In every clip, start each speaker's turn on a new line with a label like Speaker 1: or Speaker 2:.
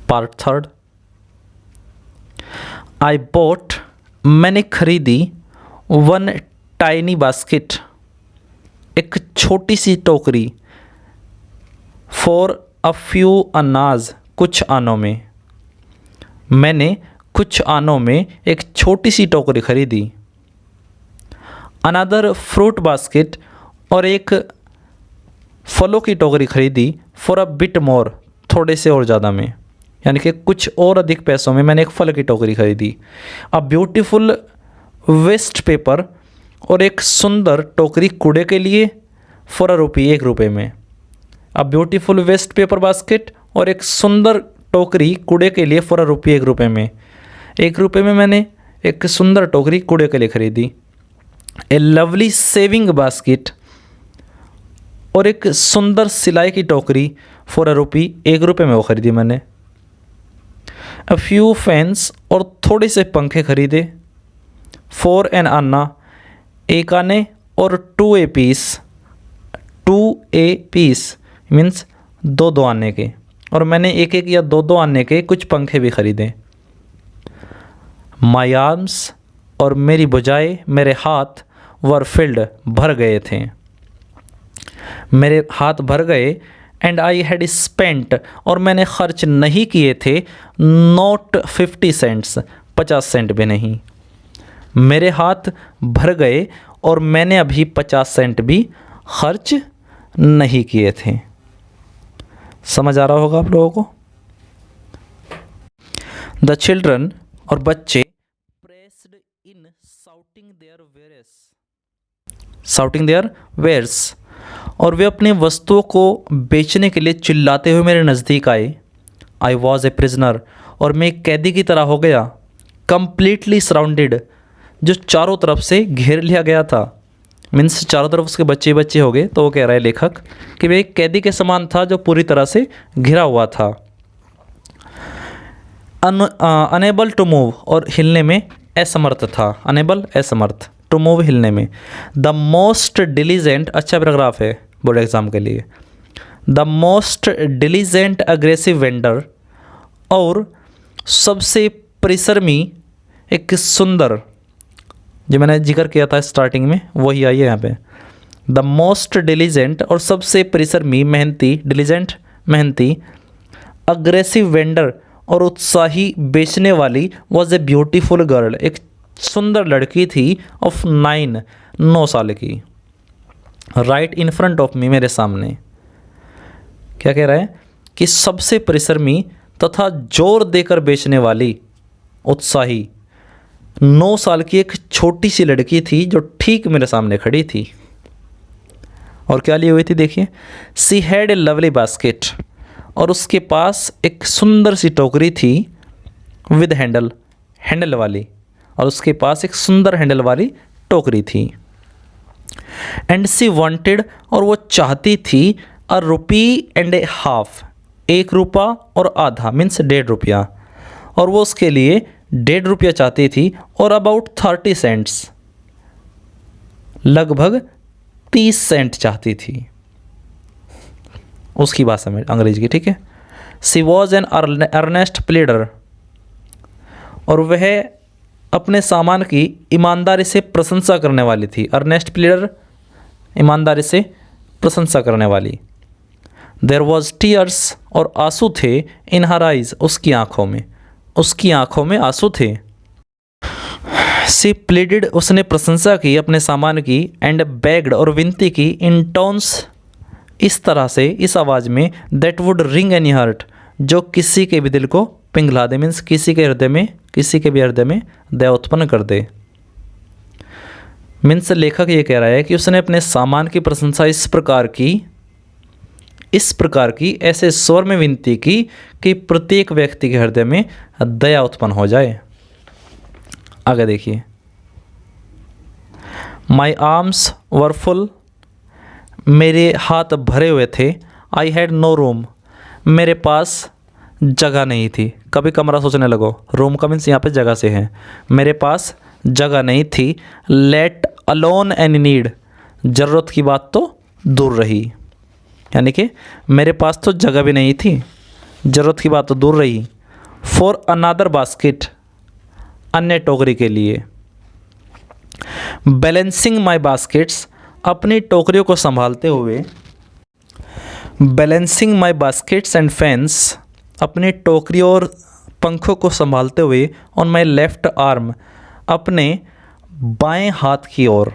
Speaker 1: Part third. I bought, मैंने खरीदी, one tiny basket, एक छोटी सी टोकरी, फॉर अ फ्यू अनाज, कुछ आनों में। मैंने कुछ आनों में एक छोटी सी टोकरी खरीदी। अनदर फ्रूट बास्केट, और एक फलों की टोकरी खरीदी, फॉर अ बिट मोर, थोड़े से और ज़्यादा में, यानी कि कुछ और अधिक पैसों में मैंने एक फल की टोकरी खरीदी। अ ब्यूटीफुल वेस्ट पेपर, और एक सुंदर टोकरी कूड़े के लिए, फॉर अ रुपी, 1 रुपये में। A beautiful waste paper basket, और एक सुंदर टोकरी कूड़े के लिए, फॉर अ रुपी, 1 रुपये में। 1 रुपये में मैंने एक सुंदर टोकरी कूड़े के लिए खरीदी। ए लवली सेविंग बास्केट, और एक सुंदर सिलाई की टोकरी, फॉर अ रुपी, 1 रुपये में वो खरीदी मैंने। अ फ्यू फैंस, और थोड़े से पंखे खरीदे, फॉर एन अन्ना, 1 आने, और 2 a piece, 2 a piece means 2 आने के, और मैंने 1 या 2 आने के कुछ पंखे भी खरीदे। माई आर्म्स, और मेरी भुजाएं, मेरे हाथ, वर फिल्ड, भर गए थे, मेरे हाथ भर गए। एंड आई हैड स्पेंट, और मैंने खर्च नहीं किए थे, नॉट 50 सेंट्स, 50 सेंट भी नहीं। मेरे हाथ भर गए और मैंने अभी 50 सेंट भी खर्च नहीं किए थे। समझ आ रहा होगा आप लोगों को। द चिल्ड्रन, और बच्चे, pressed in shouting their wares, और वे अपनी वस्तुओं को बेचने के लिए चिल्लाते हुए मेरे नज़दीक आए। आई वॉज ए प्रिजनर, और मैं एक कैदी की तरह हो गया। कंप्लीटली सराउंडेड, जो चारों तरफ से घेर लिया गया था, मीन्स चारों तरफ उसके बच्चे बच्चे हो गए। तो वो कह रहा है लेखक कि वह एक कैदी के समान था जो पूरी तरह से घिरा हुआ था। अनेबल टू मूव, और हिलने में असमर्थ था। अनेबल, असमर्थ, टू मूव, हिलने में। द मोस्ट डिलीजेंट, अच्छा पैराग्राफ है बोर्ड एग्जाम के लिए। The most diligent aggressive vendor, और सबसे परिश्रमी, एक सुंदर, जो मैंने जिक्र किया था स्टार्टिंग में वही आई है यहाँ पे। द मोस्ट डिलीजेंट, और सबसे परिश्रमी, मेहनती, डिलीजेंट मेहनती, अग्रेसिव वेंडर, और उत्साही बेचने वाली, वॉज ए ब्यूटीफुल गर्ल, एक सुंदर लड़की थी, ऑफ 9 साल की। Right in front of me, मेरे सामने। क्या कह रहा है कि सबसे परिश्रमी तथा जोर देकर बेचने वाली, उत्साही, 9 साल की एक छोटी सी लड़की थी जो ठीक मेरे सामने खड़ी थी। और क्या लिए हुई थी देखिए। She had a lovely basket, और उसके पास एक सुंदर सी टोकरी थी, विद हैंडल, हैंडल वाली, और उसके पास एक सुंदर हैंडल वाली टोकरी थी। एंड सी वांटेड, और वो चाहती थी, अ रुपी एंड ए हाफ, 1 रुपया और आधा, मीन्स 1.5 रुपया, और वो उसके लिए 1.5 रुपया चाहती थी, और अबाउट 30 सेंट्स, लगभग 30 सेंट चाहती थी उसकी भाषा में, अंग्रेजी की, ठीक है। सी वॉज एन अर्नेस्ट प्लीडर, और वह अपने सामान की ईमानदारी से प्रशंसा करने वाली थी। अर्नेस्ट प्लीडर, ईमानदारी से प्रशंसा करने वाली। देयर वॉज टीयर्स, और आंसू थे, इन हर आइज, उसकी आँखों में, उसकी आँखों में आंसू थे। सी प्लीडेड, उसने प्रशंसा की अपने सामान की। एंड बेग्ड, और विनती की, इन टोन्स, इस तरह से, इस आवाज़ में, that would ring any heart, जो किसी के भी दिल को पिघला दे, मीन्स किसी के भी हृदय में दया उत्पन्न कर दे। मीन्स लेखक ये कह रहा है कि उसने अपने सामान की प्रशंसा इस प्रकार की ऐसे स्वर में विनती की कि प्रत्येक व्यक्ति के हृदय में दया उत्पन्न हो जाए। आगे देखिए। माई आर्म्स वर फुल, मेरे हाथ भरे हुए थे। आई हैड नो रूम, मेरे पास जगह नहीं थी। कभी कमरा सोचने लगो, रूम का मीन्स यहाँ पे जगह से है। मेरे पास जगह नहीं थी। लेट अलोन एनी नीड, ज़रूरत की बात तो दूर रही। यानी कि मेरे पास तो जगह भी नहीं थी, ज़रूरत की बात तो दूर रही। फॉर अनदर बास्केट, अन्य टोकरी के लिए। बैलेंसिंग माई बास्केट्स, अपनी टोकरियों को संभालते हुए। Balancing my baskets and fans, अपनी टोकरियों और पंखों को संभालते हुए। ऑन माई लेफ्ट आर्म, अपने बाएं हाथ की ओर।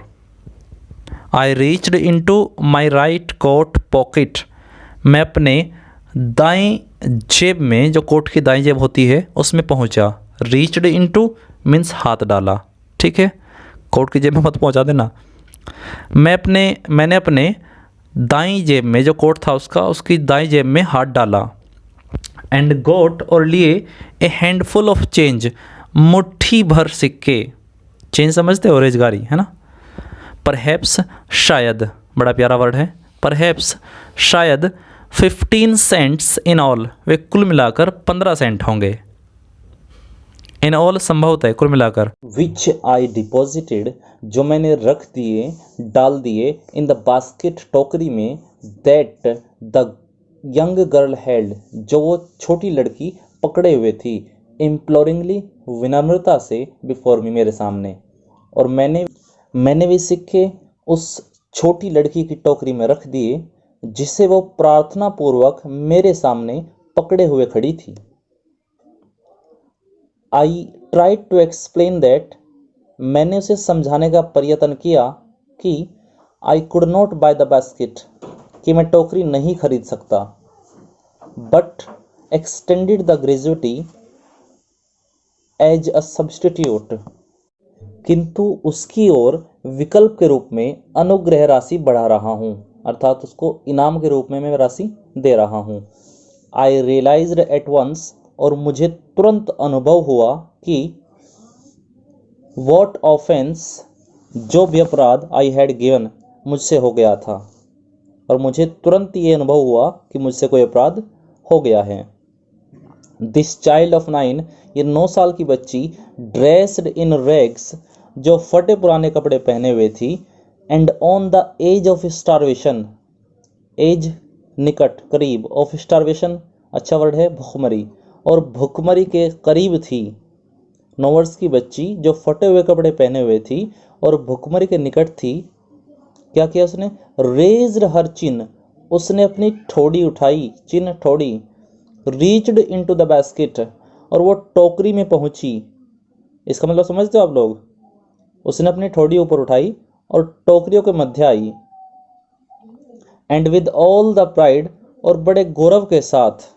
Speaker 1: I reached into my right coat pocket, मैं अपने दाएं जेब में, जो कोट की दाएं जेब होती है उसमें पहुंचा। रीच्ड इनटू मीन्स हाथ डाला, ठीक है, कोट की जेब में मत पहुंचा देना। मैंने अपने दाईं जेब में, जो कोट था उसकी दाईं जेब में हाथ डाला। एंड गोट, और लिए ए हैंडफुल ऑफ चेंज, मुट्ठी भर सिक्के। चेंज समझते हो, रोजगारी है ना। परहैप्स, शायद, बड़ा प्यारा वर्ड है। परहैप्स, शायद 15 सेंट्स इन ऑल, वे कुल मिलाकर 15 सेंट होंगे। इन ऑल संभवतः है, कुल मिलाकर। विच आई डिपॉजिटेड, जो मैंने रख दिए, डाल दिए। इन द बास्केट, टोकरी में। That the young girl held, जो वो छोटी लड़की पकड़े हुए थी। इम्प्लोरिंगली, विनम्रता से। बिफोर मी, मेरे सामने। और मैंने भी सिक्के उस छोटी लड़की की टोकरी में रख दिए, जिसे वो प्रार्थना पूर्वक मेरे सामने पकड़े हुए खड़ी थी। I tried to explain that, मैंने उसे समझाने का प्रयत्न किया कि I could not buy the basket, कि मैं टोकरी नहीं खरीद सकता। But extended the gratuity as a substitute, किंतु उसकी ओर विकल्प के रूप में अनुग्रह राशि बढ़ा रहा हूँ, अर्थात उसको इनाम के रूप में मैं राशि दे रहा हूँ। आई रियलाइज्ड एट वंस, और मुझे तुरंत अनुभव हुआ कि वॉट ऑफेंस, जो भी अपराध आई हैड गिवन, मुझसे हो गया था। और मुझे तुरंत ये अनुभव हुआ कि मुझसे कोई अपराध हो गया है। दिस चाइल्ड ऑफ 9, ये 9 साल की बच्ची। ड्रेस्ड इन रैग्स, जो फटे पुराने कपड़े पहने हुए थी। And on the edge of starvation, edge निकट, करीब। ऑफ स्टारवेशन अच्छा वर्ड है, भुखमरी, और भुखमरी के करीब थी। 9 वर्ष की बच्ची जो फटे हुए कपड़े पहने हुए थी और भुखमरी के निकट थी। क्या किया उसने? रेज्ड हर चिन, उसने अपनी ठोड़ी उठाई, चिन ठोड़ी। रीच्ड इनटू द बास्केट, और वो टोकरी में पहुंची। इसका मतलब समझते हो आप लोग? उसने अपनी ठोड़ी ऊपर उठाई और टोकरियों के मध्य आई। And with all the pride, और बड़े गौरव के साथ।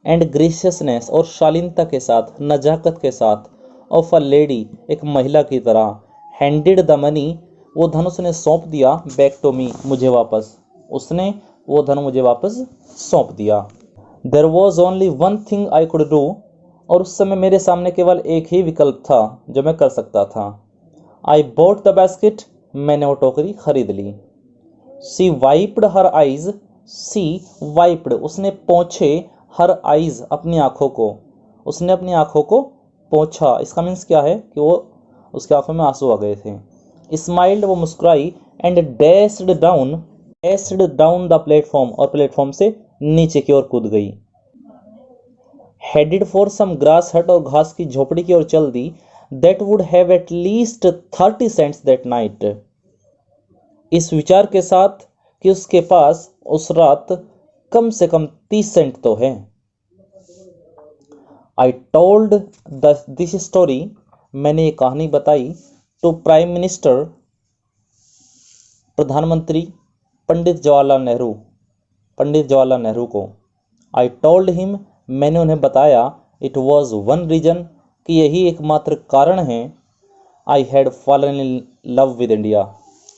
Speaker 1: एंड ग्रेशियसनेस, और शालीनता के साथ, नजाकत के साथ। ऑफ अ लेडी, एक महिला की तरह। हैंडेड द मनी, वो धन उसने सौंप दिया। बैक टू मी, मुझे वापस। उसने वो धन मुझे वापस सौंप दिया। There was only one thing I could do, और उस समय मेरे सामने केवल एक ही विकल्प था जो मैं कर सकता था। आई बॉट द बास्केट, मैंने वो टोकरी खरीद ली। सी वाइप्ड हर आइज, सी वाइप्ड, उसने पोंछे। हर आइज, अपनी आंखों को। उसने अपनी आंखों को पोंछा। इसका मीन्स क्या है कि वो उसकी आंखों में आंसू आ गए थे। स्माइल्ड, वो मुस्कुराई। And dashed down the platform, और प्लेटफॉर्म से नीचे की ओर कूद गई। हेडेड फॉर सम ग्रास हट, और घास की झोपड़ी की ओर चल दी। That would have at least 30 cents that night, इस विचार के साथ कि उसके पास उस रात कम से कम 30 सेंट तो है। आई टोल्ड दिस स्टोरी, मैंने ये कहानी बताई। टू प्राइम मिनिस्टर, प्रधानमंत्री पंडित जवाहरलाल नेहरू को। आई टोल्ड हिम, मैंने उन्हें बताया। इट वॉज वन रीजन, कि यही एकमात्र कारण है। I had fallen in love with India,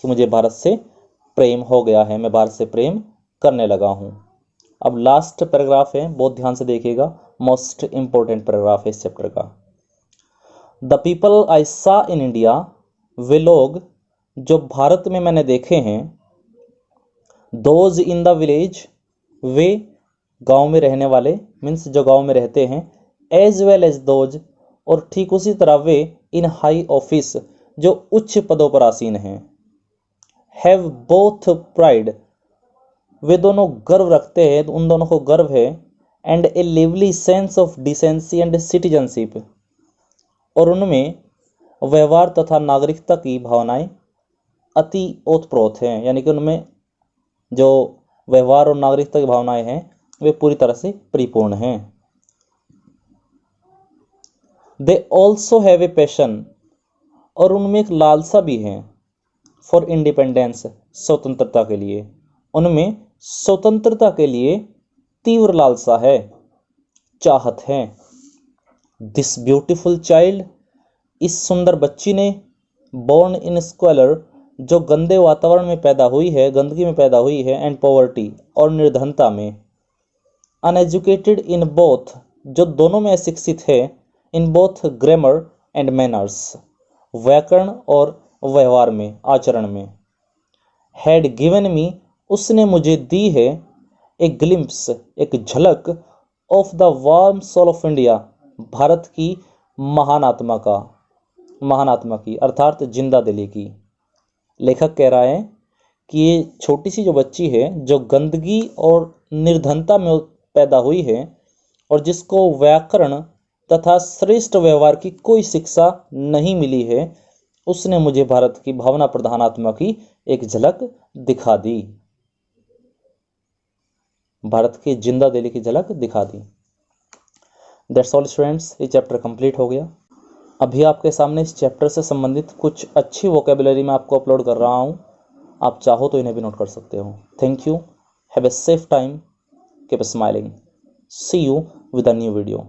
Speaker 1: कि मुझे भारत से प्रेम हो गया है, मैं भारत से प्रेम करने लगा हूँ। अब लास्ट पैराग्राफ है, बहुत ध्यान से देखिएगा, मोस्ट इंपॉर्टेंट पैराग्राफ है इस चैप्टर का। द पीपल आई सा इन इंडिया, वे लोग जो भारत में मैंने देखे हैं। दोज इन द विलेज, वे गांव में रहने वाले, मीन्स जो गांव में रहते हैं। एज वेल एज दोज, और ठीक उसी तरह वे इन हाई ऑफिस, जो उच्च पदों पर आसीन हैं। हैव बोथ प्राइड, वे दोनों गर्व रखते हैं, उन दोनों को गर्व है। And A lively sense of decency and citizenship, और उनमें व्यवहार तथा नागरिकता की भावनाएं अति ओतप्रोत हैं, यानी कि उनमें जो व्यवहार और नागरिकता की भावनाएं हैं वे पूरी तरह से परिपूर्ण हैं। They also have a passion, और उनमें एक लालसा भी है, फॉर इंडिपेंडेंस, स्वतंत्रता के लिए, उनमें स्वतंत्रता के लिए तीव्र लालसा है, चाहत है। दिस ब्यूटीफुल चाइल्ड, इस सुंदर बच्ची ने, बोर्न इन स्क्वेलर, जो गंदे वातावरण में पैदा हुई है, गंदगी में पैदा हुई है, एंड पॉवर्टी, और निर्धनता में, अनएजुकेटेड इन बोथ, जो दोनों में अशिक्षित है, in both grammar and manners, व्याकरण और व्यवहार में, आचरण में, हैड गिवन मी, उसने मुझे दी है, ए ग्लिम्प्स, एक झलक, of the warm soul of India, Bharat की महान आत्मा की, अर्थात जिंदा दिली की। लेखक कह रहा है कि ये छोटी सी जो बच्ची है, जो गंदगी और निर्धनता में पैदा हुई है और जिसको व्याकरण तथा श्रेष्ठ व्यवहार की कोई शिक्षा नहीं मिली है, उसने मुझे भारत की भावना प्रधान आत्मा की एक झलक दिखा दी, भारत की जिंदा दिली की झलक दिखा दी। दैट्स ऑल स्टूडेंट्स, ये चैप्टर कंप्लीट हो गया। अभी आपके सामने इस चैप्टर से संबंधित कुछ अच्छी वोकेबुलरी मैं आपको अपलोड कर रहा हूँ, आप चाहो तो इन्हें भी नोट कर सकते हो। Thank you, have a safe time, keep smiling, see you with a new video.